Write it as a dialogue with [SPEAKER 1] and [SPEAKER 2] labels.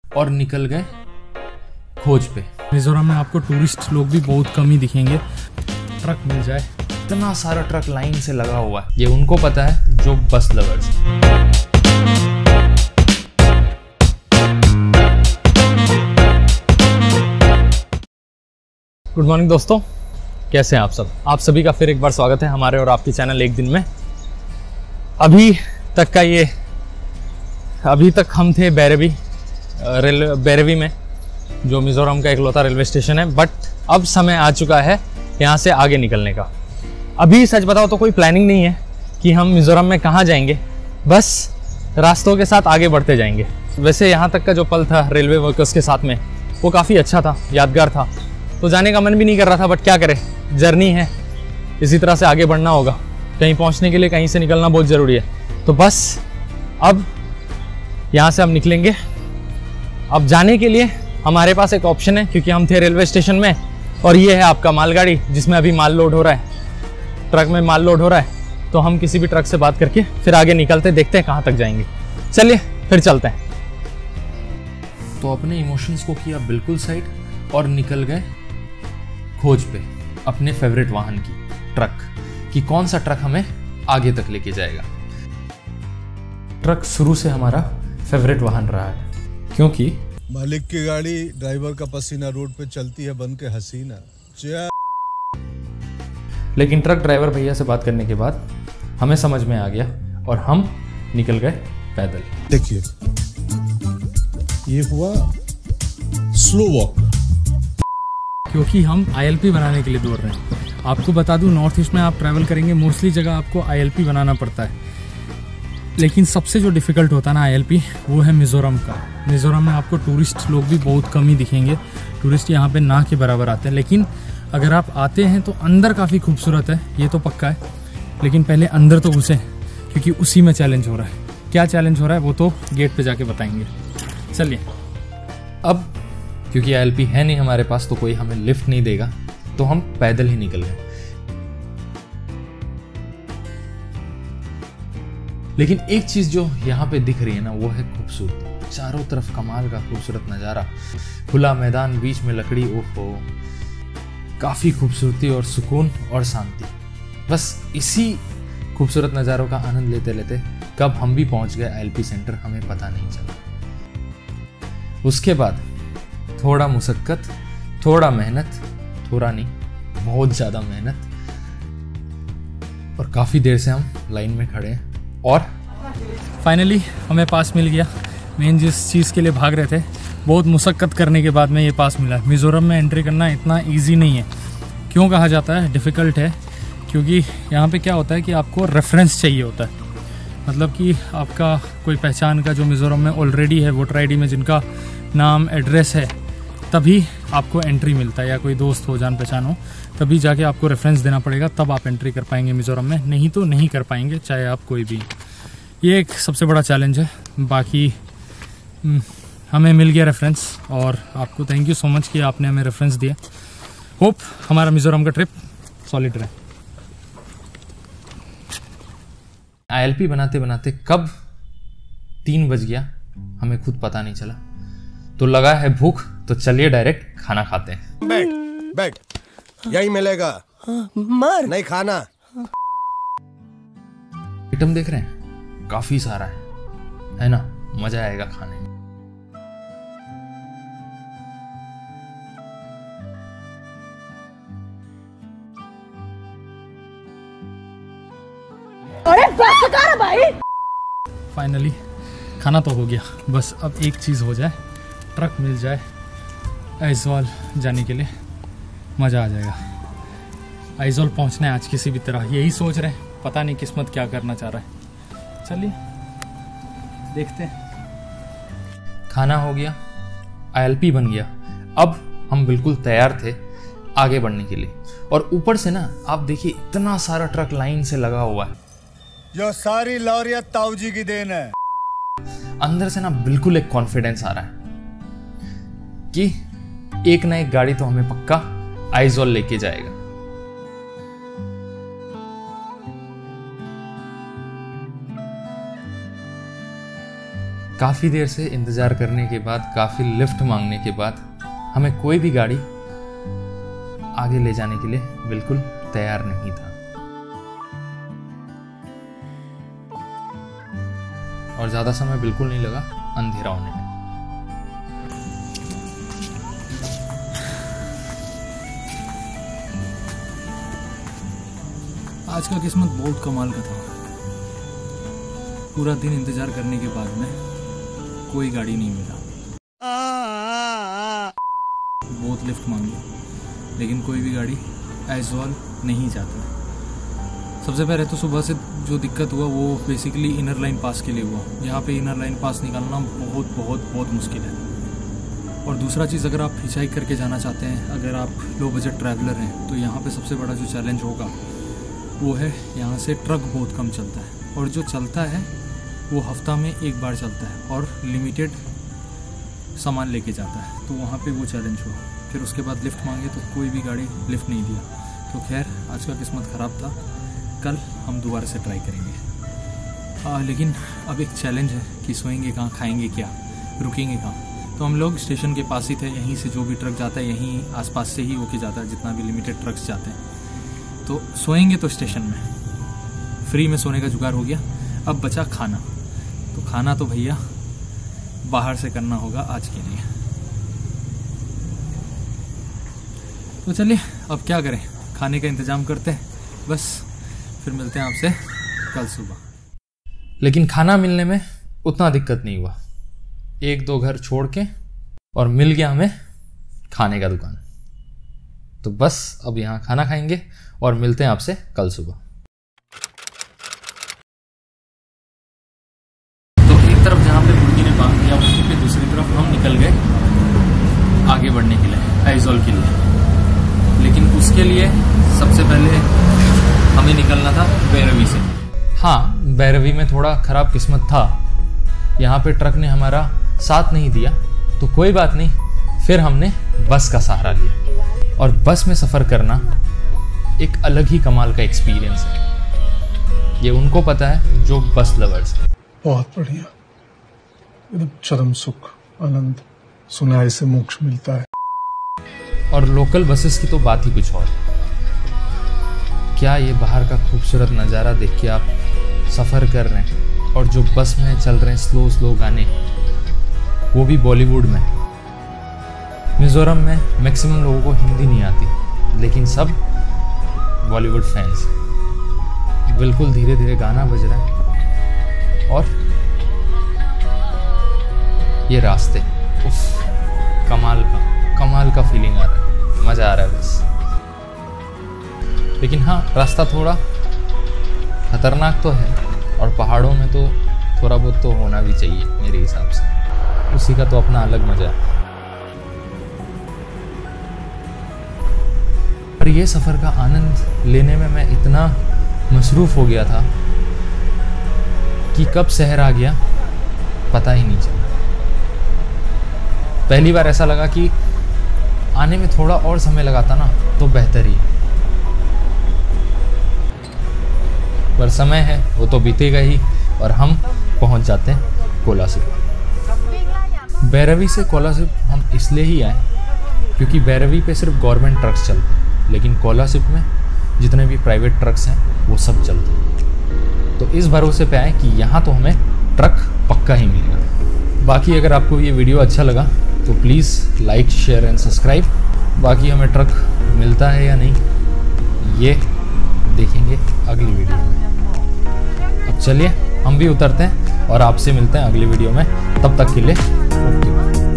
[SPEAKER 1] और निकल गए खोज पे।
[SPEAKER 2] मिजोरम में आपको टूरिस्ट लोग भी बहुत कम ही दिखेंगे। ट्रक मिल जाए,
[SPEAKER 1] इतना सारा ट्रक लाइन से लगा हुआ है, ये उनको पता है जो बस लवर्स।
[SPEAKER 2] गुड मॉर्निंग दोस्तों, कैसे हैं आप सब? आप सभी का फिर एक बार स्वागत है हमारे और आपके चैनल एक दिन में। अभी तक हम थे बैरवी में, जो मिज़ोरम का इकलौता रेलवे स्टेशन है। बट अब समय आ चुका है यहाँ से आगे निकलने का। अभी सच बताओ तो कोई प्लानिंग नहीं है कि हम मिज़ोरम में कहाँ जाएंगे, बस रास्तों के साथ आगे बढ़ते जाएंगे। वैसे यहाँ तक का जो पल था रेलवे वर्कर्स के साथ में, वो काफ़ी अच्छा था, यादगार था। तो जाने का मन भी नहीं कर रहा था, बट क्या करें, जर्नी है, इसी तरह से आगे बढ़ना होगा। कहीं पहुँचने के लिए कहीं से निकलना बहुत ज़रूरी है। तो बस अब यहाँ से हम निकलेंगे। अब जाने के लिए हमारे पास एक ऑप्शन है, क्योंकि हम थे रेलवे स्टेशन में और ये है आपका मालगाड़ी, जिसमें अभी माल लोड हो रहा है, ट्रक में माल लोड हो रहा है। तो हम किसी भी ट्रक से बात करके फिर आगे निकलते, देखते हैं कहाँ तक जाएंगे। चलिए फिर चलते हैं।
[SPEAKER 1] तो अपने इमोशंस को किया बिल्कुल साइड और निकल गए खोज पे अपने फेवरेट वाहन की, ट्रक कि कौन सा ट्रक हमें आगे तक लेके जाएगा। ट्रक शुरू से हमारा फेवरेट वाहन रहा है, क्योंकि
[SPEAKER 3] मालिक की गाड़ी ड्राइवर का पसीना रोड पे चलती है बन के हसीना।
[SPEAKER 1] लेकिन ट्रक ड्राइवर भैया से बात करने के बाद हमें समझ में आ गया और हम निकल गए पैदल।
[SPEAKER 3] देखिए, ये हुआ स्लो वॉक,
[SPEAKER 2] क्योंकि हम ILP बनाने के लिए दौड़ रहे हैं। आपको बता दूं, नॉर्थ ईस्ट में आप ट्रैवल करेंगे, मोस्टली जगह आपको ILP बनाना पड़ता है। लेकिन सबसे जो डिफ़िकल्ट होता है ना ILP, वो है मिज़ोरम का। मिज़ोरम में आपको टूरिस्ट लोग भी बहुत कम ही दिखेंगे। टूरिस्ट यहाँ पे ना के बराबर आते हैं। लेकिन अगर आप आते हैं तो अंदर काफ़ी खूबसूरत है, ये तो पक्का है। लेकिन पहले अंदर तो घुसें, क्योंकि उसी में चैलेंज हो रहा है। क्या चैलेंज हो रहा है वो तो गेट पे जाके बताएंगे। चलिए।
[SPEAKER 1] अब क्योंकि ILP है नहीं हमारे पास, तो कोई हमें लिफ्ट नहीं देगा, तो हम पैदल ही निकल गए। लेकिन एक चीज जो यहाँ पे दिख रही है ना, वो है खूबसूरती। चारों तरफ कमाल का खूबसूरत नज़ारा, खुला मैदान, बीच में लकड़ी, ओहो, काफ़ी खूबसूरती और सुकून और शांति। बस इसी खूबसूरत नज़ारों का आनंद लेते लेते कब हम भी पहुँच गए ILP सेंटर, हमें पता नहीं चला। उसके बाद थोड़ा मुशक्कत, थोड़ा मेहनत, थोड़ा नहीं बहुत ज़्यादा मेहनत, और काफ़ी देर से हम लाइन में खड़े हैं और
[SPEAKER 2] फाइनली हमें पास मिल गया। मेन जिस चीज़ के लिए भाग रहे थे, बहुत मुशक्कत करने के बाद में ये पास मिला। मिज़ोरम में एंट्री करना इतना इजी नहीं है। क्यों कहा जाता है डिफ़िकल्ट है? क्योंकि यहाँ पे क्या होता है कि आपको रेफरेंस चाहिए होता है। मतलब कि आपका कोई पहचान का जो मिज़ोरम में ऑलरेडी है, वोटर ID में जिनका नाम एड्रेस है, तभी आपको एंट्री मिलता है। या कोई दोस्त हो, जान पहचान हो, तभी जाके आपको रेफरेंस देना पड़ेगा, तब आप एंट्री कर पाएंगे मिज़ोरम में। नहीं तो नहीं कर पाएंगे, चाहे आप कोई भी। ये एक सबसे बड़ा चैलेंज है। बाकी हमें मिल गया रेफरेंस, और आपको थैंक यू सो मच कि आपने हमें रेफरेंस दिया। होप हमारा मिज़ोरम का ट्रिप सॉलिड रहे।
[SPEAKER 1] ILP बनाते बनाते कब 3 बज गया हमें खुद पता नहीं चला। तो लगा है भूख, तो चलिए डायरेक्ट खाना खाते हैं।
[SPEAKER 3] बैठ यही मिलेगा, नहीं खाना।
[SPEAKER 1] आइटम देख रहे हैं, काफी सारा है ना, मजा आएगा खाने में।
[SPEAKER 4] अरे बस कर भाई।
[SPEAKER 2] फाइनली खाना तो हो गया, बस अब एक चीज़ हो जाए, ट्रक मिल जाए आइजॉल जाने के लिए, मज़ा आ जाएगा। आइजॉल पहुंचना है आज किसी भी तरह, यही सोच रहे हैं। पता नहीं किस्मत क्या करना चाह रहा है। चलिए देखते हैं।
[SPEAKER 1] खाना हो गया, ILP बन गया। अब हम बिल्कुल तैयार थे आगे बढ़ने के लिए। और ऊपर से ना आप देखिए, इतना सारा ट्रक लाइन से लगा हुआ है।
[SPEAKER 3] जो सारी लौरियत ताऊजी की देन है।
[SPEAKER 1] अंदर से ना बिल्कुल एक कॉन्फिडेंस आ रहा है कि एक ना एक गाड़ी तो हमें पक्का आइजॉल लेके जाएगा। काफ़ी देर से इंतज़ार करने के बाद, काफ़ी लिफ्ट मांगने के बाद हमें कोई भी गाड़ी आगे ले जाने के लिए बिल्कुल तैयार नहीं था। और ज़्यादा समय बिल्कुल नहीं लगा अंधेरा होने में।
[SPEAKER 2] आज का किस्मत बहुत कमाल का था। पूरा दिन इंतजार करने के बाद में कोई गाड़ी नहीं मिला। बहुत लिफ्ट मांगी लेकिन कोई भी गाड़ी एज वेल नहीं जाता। सबसे पहले तो सुबह से जो दिक्कत हुआ वो बेसिकली इनर लाइन पास के लिए हुआ। यहाँ पे इनर लाइन पास निकालना बहुत बहुत बहुत मुश्किल है। और दूसरा चीज़, अगर आप हिचाइक करके जाना चाहते हैं, अगर आप लो बजट ट्रैवलर हैं, तो यहाँ पे सबसे बड़ा जो चैलेंज होगा वो है यहाँ से ट्रक बहुत कम चलता है। और जो चलता है वो हफ्ता में एक बार चलता है और लिमिटेड सामान लेके जाता है। तो वहाँ पे वो चैलेंज हुआ। फिर उसके बाद लिफ्ट मांगे तो कोई भी गाड़ी लिफ्ट नहीं दिया। तो खैर आज का किस्मत ख़राब था। कल हम दोबारा से ट्राई करेंगे। लेकिन अब एक चैलेंज है कि सोएंगे कहाँ, खाएंगे क्या, रुकेंगे कहाँ। तो हम लोग स्टेशन के पास ही थे। यहीं से जो भी ट्रक जाता है यहीं आसपास से ही होके जाता है, जितना भी लिमिटेड ट्रक्स जाते हैं। तो सोएंगे तो स्टेशन में, फ्री में सोने का जुगाड़ हो गया। अब बचा खाना। तो खाना तो भैया बाहर से करना होगा आज के लिए। तो चलिए अब क्या करें, खाने का इंतजाम करते हैं बस। फिर मिलते हैं आपसे कल सुबह।
[SPEAKER 1] लेकिन खाना मिलने में उतना दिक्कत नहीं हुआ। एक दो घर छोड़ के और मिल गया हमें खाने का दुकान। तो बस अब यहाँ खाना खाएंगे और मिलते हैं आपसे कल सुबह। तो एक तरफ जहाँ पे मुर्गी ने बांध दिया, वहीं पे दूसरी तरफ हम निकल गए आगे बढ़ने के लिए, आइजोल के लिए। लेकिन उसके लिए सबसे पहले हमें निकलना था बैरवी से। हाँ, बैरवी में थोड़ा खराब किस्मत था। यहाँ पे ट्रक ने हमारा साथ नहीं दिया, तो कोई बात नहीं। फिर हमने बस का सहारा लिया। और बस में सफ़र करना एक अलग ही कमाल का एक्सपीरियंस है। ये उनको पता है जो बस लवर्स हैं।
[SPEAKER 3] बहुत बढ़िया, एकदम चरम सुख, आनंद, सुनाई से मोक्ष मिलता है।
[SPEAKER 1] और लोकल बसेस की तो बात ही कुछ और। क्या ये बाहर का खूबसूरत नज़ारा देख के आप सफ़र कर रहे हैं, और जो बस में चल रहे हैं स्लो स्लो गाने, वो भी बॉलीवुड में। मिजोरम में मैक्सिमम लोगों को हिंदी नहीं आती, लेकिन सब बॉलीवुड फैंस। बिल्कुल धीरे धीरे गाना बज रहा है और ये रास्ते, उफ, कमाल का फीलिंग आ रहा है, मज़ा आ रहा है बस। लेकिन हाँ, रास्ता थोड़ा खतरनाक तो है, और पहाड़ों में तो थोड़ा बहुत तो होना भी चाहिए मेरे हिसाब से। उसी का तो अपना अलग मज़ा है। पर ये सफ़र का आनंद लेने में मैं इतना मसरूफ़ हो गया था कि कब शहर आ गया पता ही नहीं चला। पहली बार ऐसा लगा कि आने में थोड़ा और समय लगाता ना तो बेहतर ही। पर समय है वो तो बीतेगा ही, और हम पहुंच जाते हैं कोलासिब। बैरवी से कोलासिब हम इसलिए ही आए क्योंकि बैरवी पे सिर्फ गवर्नमेंट ट्रक्स चलते हैं, लेकिन कोलासिब में जितने भी प्राइवेट ट्रक्स हैं वो सब चलते हैं। तो इस भरोसे पे आए कि यहाँ तो हमें ट्रक पक्का ही मिलेगा। बाकी अगर आपको ये वीडियो अच्छा लगा तो please like, share and subscribe. बाकी हमें ट्रक मिलता है या नहीं ये देखेंगे अगली वीडियो में। अब चलिए हम भी उतरते हैं और आपसे मिलते हैं अगली वीडियो में। तब तक के लिए ओके।